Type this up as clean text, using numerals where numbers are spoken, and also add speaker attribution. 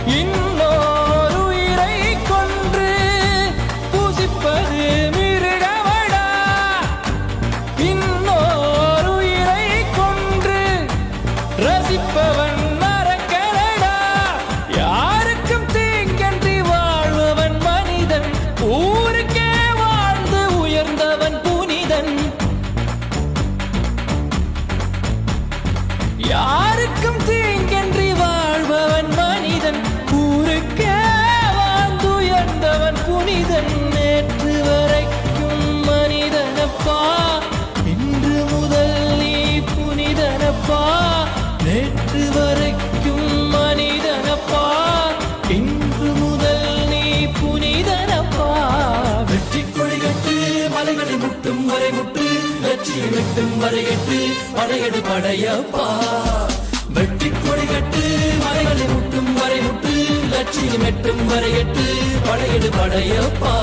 Speaker 1: இன்னோர் உயிரை கொன்று புசிப்பது மிருகமடா. இன்னோர் உயிரை கொன்று ரசிப்பவன் நரக்கரடா. யாருக்கும் தீங்கன்றி வாழ்பவன் மனிதன், ஊருக்கே வாழ்ந்து உயர்ந்தவன் புனிதன். யாருக்கும் தீங்கன்றி வாழ்பவன் மனிதன், ஊருக்கே வாழ்ந்துயர்ந்தவன் புனிதன். நேற்று வரைக்கும் மனிதனப்பா, இன்று முதல் நீ புனிதனப்பா. நேற்று வரைக்கும் மனிதனப்பா, இன்று முதல் நீ புனிதனப்பா. வெற்றி கொடிகட்டு மலைகளை முட்டும் வரை முட்டு, லட்சியம் எட்டும் வரை எட்டு, படையெடு படையப்பா. வெற்றி கொடிகட்டு மலைகளை முட்டும் வரை முட்டு, லட்சியம் எட்டும் வரை எட்டு, படையெடு படையப்பா.